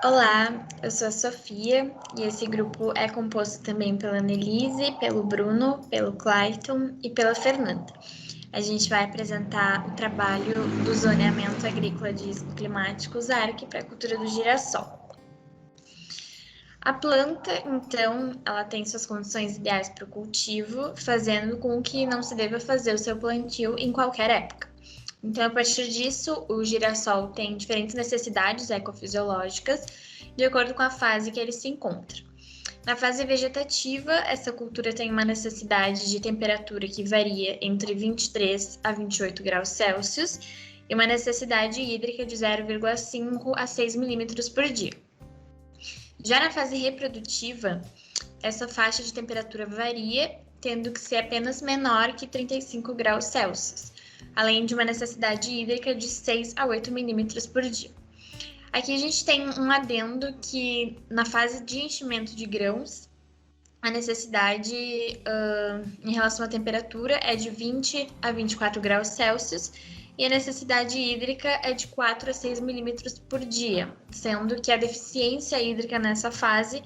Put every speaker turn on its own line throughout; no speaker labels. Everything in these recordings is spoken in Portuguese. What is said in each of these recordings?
Olá, eu sou a Sofia e esse grupo é composto também pela Annelise, pelo Bruno, pelo Clayton e pela Fernanda. A gente vai apresentar o trabalho do zoneamento agrícola de risco climático ZARC para a cultura do girassol. A planta, então, ela tem suas condições ideais para o cultivo, fazendo com que não se deva fazer o seu plantio em qualquer época. Então, a partir disso, o girassol tem diferentes necessidades ecofisiológicas de acordo com a fase que ele se encontra. Na fase vegetativa, essa cultura tem uma necessidade de temperatura que varia entre 23 a 28 graus Celsius e uma necessidade hídrica de 0,5 a 6 milímetros por dia. Já na fase reprodutiva, essa faixa de temperatura varia, tendo que ser apenas menor que 35 graus Celsius, além de uma necessidade hídrica de 6 a 8 milímetros por dia. Aqui a gente tem um adendo que na fase de enchimento de grãos, a necessidade em relação à temperatura é de 20 a 24 graus Celsius e a necessidade hídrica é de 4 a 6 milímetros por dia, sendo que a deficiência hídrica nessa fase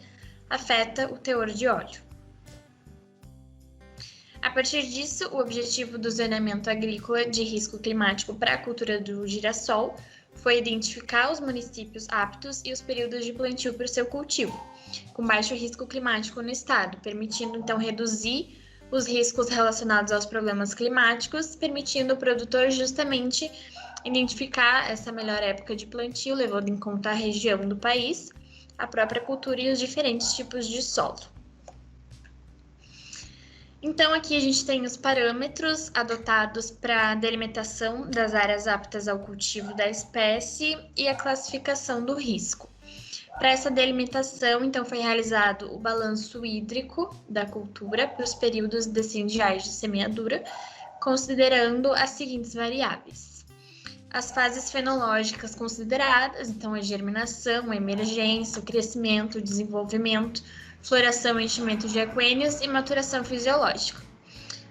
afeta o teor de óleo. A partir disso, o objetivo do zoneamento agrícola de risco climático para a cultura do girassol foi identificar os municípios aptos e os períodos de plantio para o seu cultivo, com baixo risco climático no estado, permitindo então reduzir os riscos relacionados aos problemas climáticos, permitindo o produtor justamente identificar essa melhor época de plantio, levando em conta a região do país, a própria cultura e os diferentes tipos de solo. Então, aqui a gente tem os parâmetros adotados para a delimitação das áreas aptas ao cultivo da espécie e a classificação do risco. Para essa delimitação, então, foi realizado o balanço hídrico da cultura para os períodos descendiais de semeadura, considerando as seguintes variáveis. As fases fenológicas consideradas, então, a germinação, a emergência, o crescimento, o desenvolvimento, floração e enchimento de aquênios e maturação fisiológica.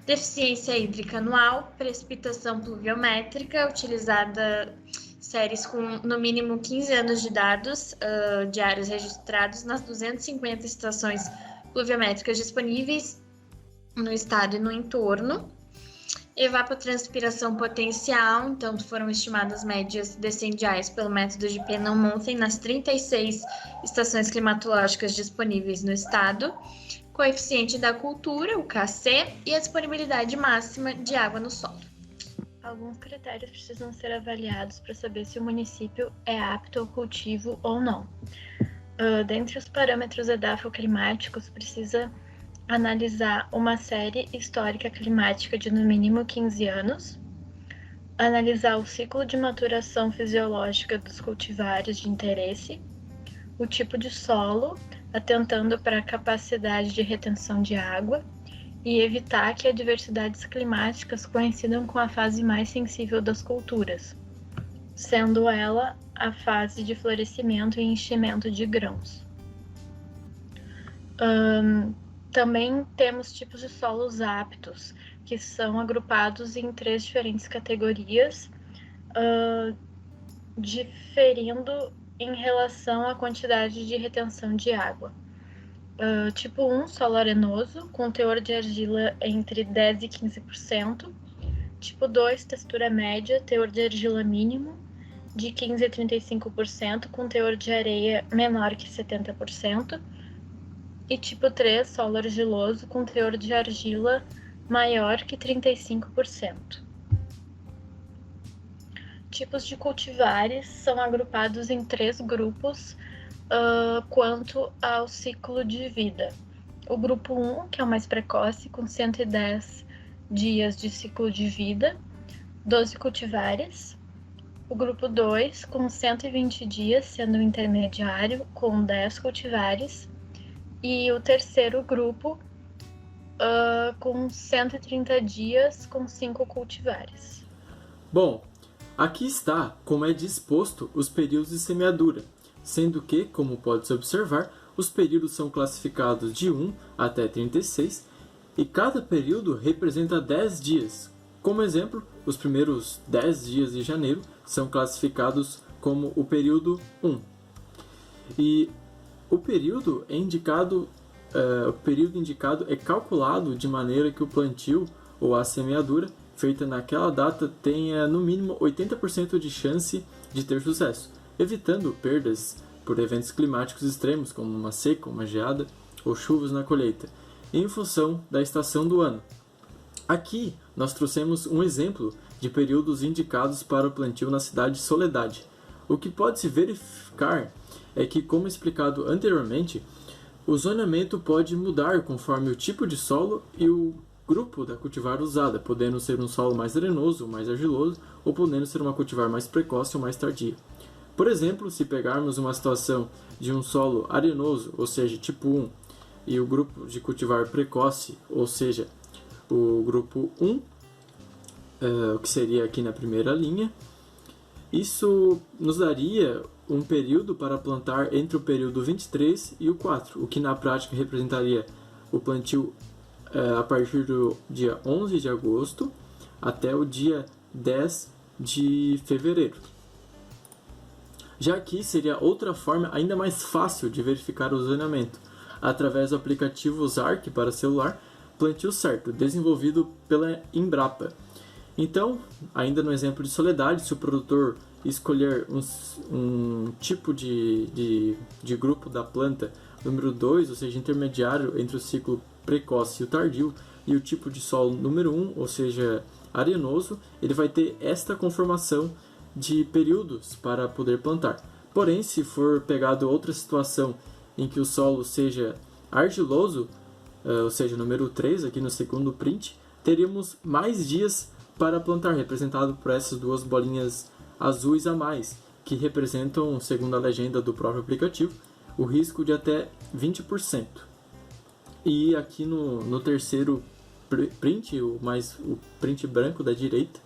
Deficiência hídrica anual, precipitação pluviométrica, utilizada séries com no mínimo 15 anos de dados diários registrados nas 250 estações pluviométricas disponíveis no estado e no entorno. Evapotranspiração potencial, então foram estimadas médias descendiais pelo método de Peenemünten nas 36 estações climatológicas disponíveis no estado, coeficiente da cultura, o KC, e a disponibilidade máxima de água no solo.
Alguns critérios precisam ser avaliados para saber se o município é apto ao cultivo ou não. Dentre os parâmetros edafoclimáticos, precisa analisar uma série histórica climática de no mínimo 15 anos, analisar o ciclo de maturação fisiológica dos cultivares de interesse, o tipo de solo, atentando para a capacidade de retenção de água e evitar que adversidades climáticas coincidam com a fase mais sensível das culturas, sendo ela a fase de florescimento e enchimento de grãos. Também temos tipos de solos aptos, que são agrupados em 3 diferentes categorias, diferindo em relação à quantidade de retenção de água. Tipo 1, solo arenoso, com teor de argila entre 10% e 15%. Tipo 2, textura média, teor de argila mínimo, de 15% a 35%, com teor de areia menor que 70%. E tipo 3, solo argiloso, com teor de argila maior que 35%. Tipos de cultivares são agrupados em 3 grupos quanto ao ciclo de vida. O grupo 1, que é o mais precoce, com 110 dias de ciclo de vida, 12 cultivares. O grupo 2, com 120 dias, sendo o intermediário, com 10 cultivares. E o terceiro grupo, com 130 dias, com 5 cultivares.
Bom, aqui está como é disposto os períodos de semeadura, sendo que, como pode-se observar, os períodos são classificados de 1 até 36 e cada período representa 10 dias. Como exemplo, os primeiros 10 dias de janeiro são classificados como o período 1. E o período indicado é calculado de maneira que o plantio ou a semeadura feita naquela data tenha no mínimo 80% de chance de ter sucesso, evitando perdas por eventos climáticos extremos como uma seca, uma geada ou chuvas na colheita, em função da estação do ano. Aqui nós trouxemos um exemplo de períodos indicados para o plantio na cidade de Soledade. O que pode se verificar é que, como explicado anteriormente, o zoneamento pode mudar conforme o tipo de solo e o grupo da cultivar usada, podendo ser um solo mais arenoso, mais argiloso, ou podendo ser uma cultivar mais precoce ou mais tardia. Por exemplo, se pegarmos uma situação de um solo arenoso, ou seja, tipo 1, e o grupo de cultivar precoce, ou seja, o grupo 1, o que seria aqui na primeira linha, isso nos daria um período para plantar entre o período 23 e o 4, o que na prática representaria o plantio a partir do dia 11 de agosto até o dia 10 de fevereiro. Já aqui seria outra forma ainda mais fácil de verificar o zoneamento, através do aplicativo ZARC para celular Plantio Certo, desenvolvido pela Embrapa. Então, ainda no exemplo de Soledade, se o produtor escolher um tipo de grupo da planta número 2, ou seja, intermediário entre o ciclo precoce e o tardio, e o tipo de solo número 1, ou seja, arenoso, ele vai ter esta conformação de períodos para poder plantar. Porém, se for pegado outra situação em que o solo seja argiloso, ou seja, número 3, aqui no segundo print, teríamos mais dias para plantar, representado por essas duas bolinhas azuis a mais, que representam, segundo a legenda do próprio aplicativo, o risco de até 20%. E aqui no terceiro print, o print branco da direita,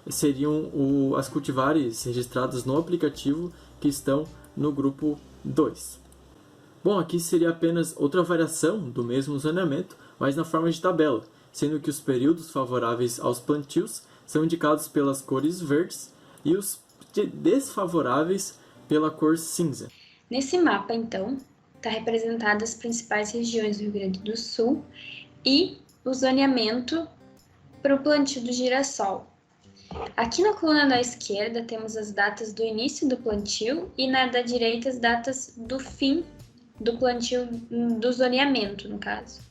seriam as cultivares registradas no aplicativo que estão no grupo 2. Bom, aqui seria apenas outra variação do mesmo zoneamento, mas na forma de tabela, sendo que os períodos favoráveis aos plantios são indicados pelas cores verdes e os desfavoráveis pela cor cinza.
Nesse mapa, então, está representadas as principais regiões do Rio Grande do Sul e o zoneamento para o plantio do girassol. Aqui na coluna da esquerda temos as datas do início do plantio e na da direita as datas do fim do plantio, do zoneamento, no caso.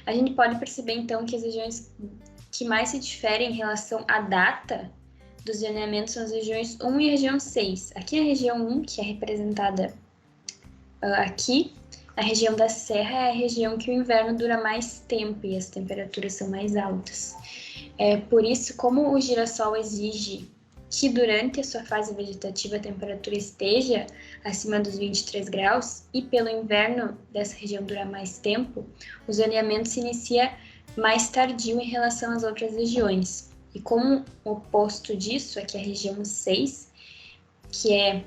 A gente pode perceber, então, que as regiões que mais se diferem em relação à data do zoneamento são as regiões 1 e a região 6. Aqui a região 1, que é representada aqui, a região da Serra é a região que o inverno dura mais tempo e as temperaturas são mais altas. Por isso, como o girassol exige que durante a sua fase vegetativa a temperatura esteja acima dos 23 graus e pelo inverno dessa região durar mais tempo, o zoneamento se inicia mais tardio em relação às outras regiões. E como o oposto disso é que a região 6, que é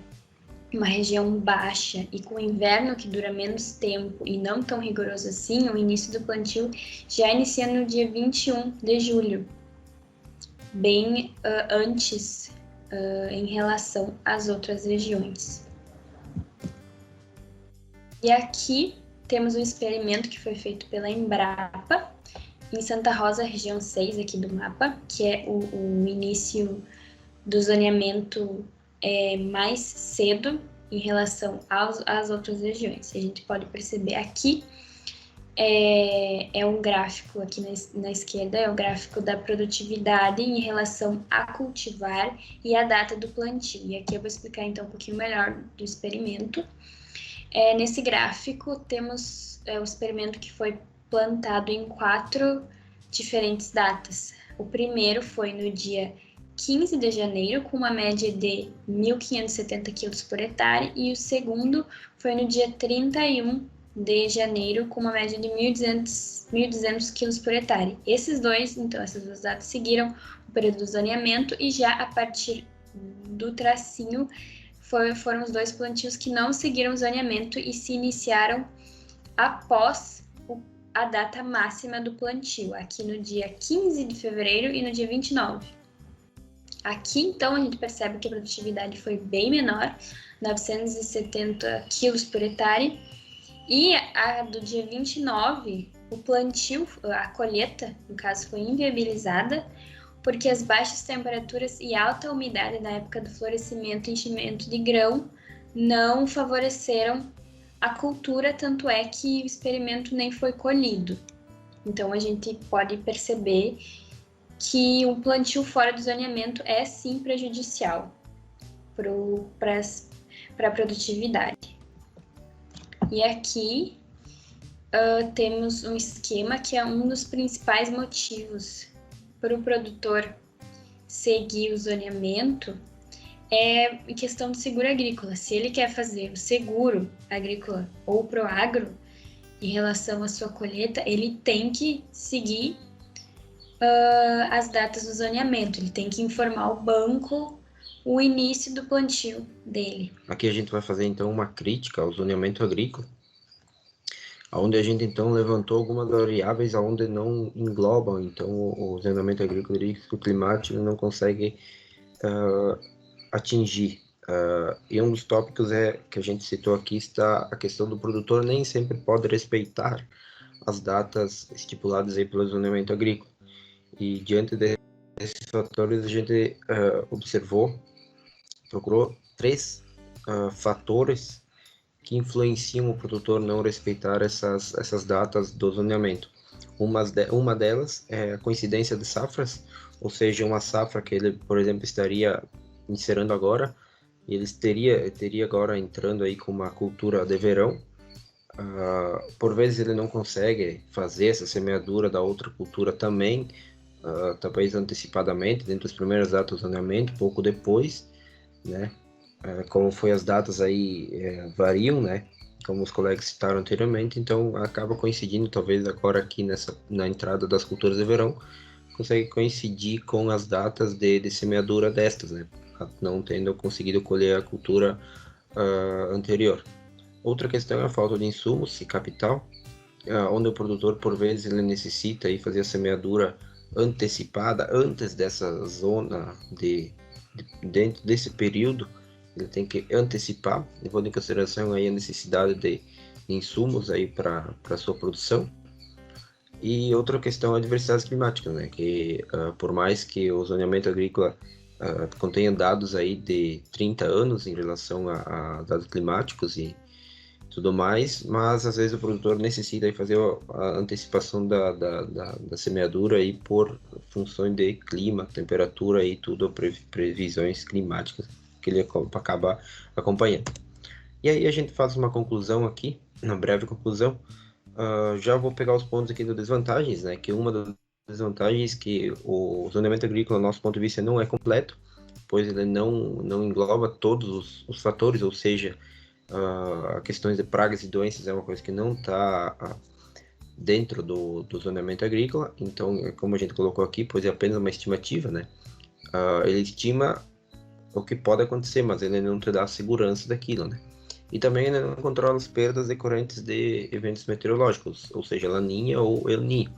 uma região baixa e com inverno que dura menos tempo e não tão rigoroso assim, o início do plantio já inicia no dia 21 de julho, bem antes em relação às outras regiões. E aqui temos um experimento que foi feito pela Embrapa, em Santa Rosa, região 6 aqui do mapa, que é o início do zoneamento mais cedo em relação às outras regiões. A gente pode perceber aqui, um gráfico aqui na esquerda, é o gráfico da produtividade em relação a cultivar e a data do plantio. E aqui eu vou explicar então um pouquinho melhor do experimento. Nesse gráfico temos o experimento que foi plantado em 4 diferentes datas. O primeiro foi no dia 15 de janeiro, com uma média de 1.570 kg por hectare, e o segundo foi no dia 31 de janeiro, com uma média de 1.200 kg por hectare. Essas duas datas seguiram o período do zoneamento e já a partir do tracinho foram os 2 plantios que não seguiram o zoneamento e se iniciaram após a data máxima do plantio, aqui no dia 15 de fevereiro e no dia 29. Aqui, então, a gente percebe que a produtividade foi bem menor, 970 quilos por hectare, e a do dia 29, o plantio, a colheita, no caso, foi inviabilizada, porque as baixas temperaturas e alta umidade na época do florescimento e enchimento de grão não favoreceram a cultura, tanto é que o experimento nem foi colhido. Então, a gente pode perceber que o plantio fora do zoneamento é sim prejudicial para a produtividade. E aqui temos um esquema que é um dos principais motivos para o produtor seguir o zoneamento, é em questão do seguro agrícola. Se ele quer fazer o seguro agrícola ou proagro em relação à sua colheita, ele tem que seguir as datas do zoneamento, ele tem que informar o banco o início do plantio dele.
Aqui a gente vai fazer então uma crítica ao zoneamento agrícola, onde a gente então levantou algumas variáveis onde não englobam então o zoneamento agrícola e risco climático não consegue atingir. E um dos tópicos que a gente citou aqui está a questão do produtor nem sempre pode respeitar as datas estipuladas aí pelo zoneamento agrícola. E diante desses fatores a gente procurou 3 fatores que influenciam o produtor não respeitar essas datas do zoneamento. Uma delas é a coincidência de safras, ou seja, uma safra que ele, por exemplo, estaria encerrando agora, e ele teria agora entrando aí com uma cultura de verão. Por vezes ele não consegue fazer essa semeadura da outra cultura também, talvez antecipadamente, dentro das primeiras datas do zoneamento, pouco depois, né? Como foi as datas aí variam, né? Como os colegas citaram anteriormente, então acaba coincidindo, talvez agora aqui na entrada das culturas de verão, consegue coincidir com as datas de semeadura destas, né? Não tendo conseguido colher a cultura anterior. Outra questão é a falta de insumos e capital, onde o produtor, por vezes, ele necessita aí fazer a semeadura antecipada antes dessa zona dentro desse período. Ele tem que antecipar, levando em consideração aí a necessidade de insumos aí para sua produção. E outra questão é a diversidade climática, né? Que por mais que o zoneamento agrícola contenha dados aí de 30 anos em relação a dados climáticos e tudo mais, mas às vezes o produtor necessita aí fazer a antecipação da semeadura aí por funções de clima, temperatura e tudo, previsões climáticas que ele acaba acompanhando. E aí a gente faz uma conclusão aqui, uma breve conclusão. Já vou pegar os pontos aqui das desvantagens, né? Que uma das desvantagens é que o zoneamento agrícola, do nosso ponto de vista, não é completo, pois ele não engloba todos os fatores, ou seja, a questões de pragas e doenças é uma coisa que não está dentro do zoneamento agrícola. Então, como a gente colocou aqui, pois é apenas uma estimativa, né? Ele estima o que pode acontecer, mas ele não te dá a segurança daquilo, né? E também ele não controla as perdas decorrentes de eventos meteorológicos, ou seja, Laninha ou El Niño,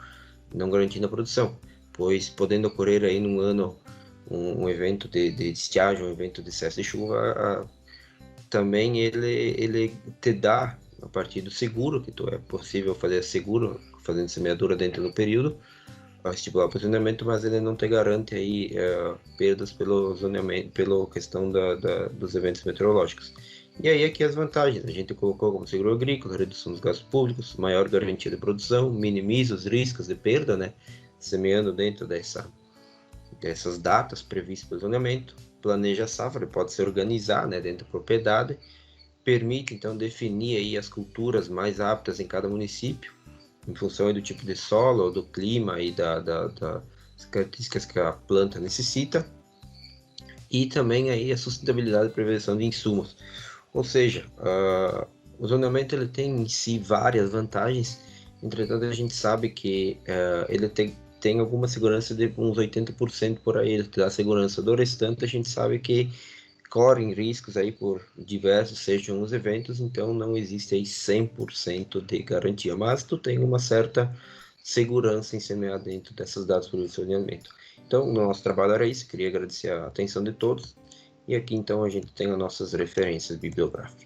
não garantindo a produção, pois podendo ocorrer aí num ano um evento de estiagem, um evento de excesso de chuva, também ele te dá, a partir do seguro, que é possível fazer seguro, fazendo semeadura dentro do período, estipular o posicionamento, mas ele não te garante aí perdas pelo zoneamento, pela questão dos eventos meteorológicos. E aí aqui as vantagens, a gente colocou como seguro agrícola, redução dos gastos públicos, maior garantia de produção, minimiza os riscos de perda, né, semeando dentro dessas datas previstas pelo zoneamento, planeja a safra, pode se organizar, né, dentro da propriedade, permite então definir aí as culturas mais aptas em cada município, em função do tipo de solo, do clima e das características que a planta necessita, e também aí a sustentabilidade e prevenção de insumos. Ou seja, o zoneamento ele tem em si várias vantagens, entretanto a gente sabe que ele tem alguma segurança de uns 80% por aí, ele te dá segurança. Do restante a gente sabe que correm riscos aí por diversos, sejam os eventos, então não existe aí 100% de garantia, mas tu tem uma certa segurança em semear dentro dessas datas para o zoneamento. Então Então, no nosso trabalho era isso. Queria agradecer a atenção de todos. E aqui, então, a gente tem as nossas referências bibliográficas.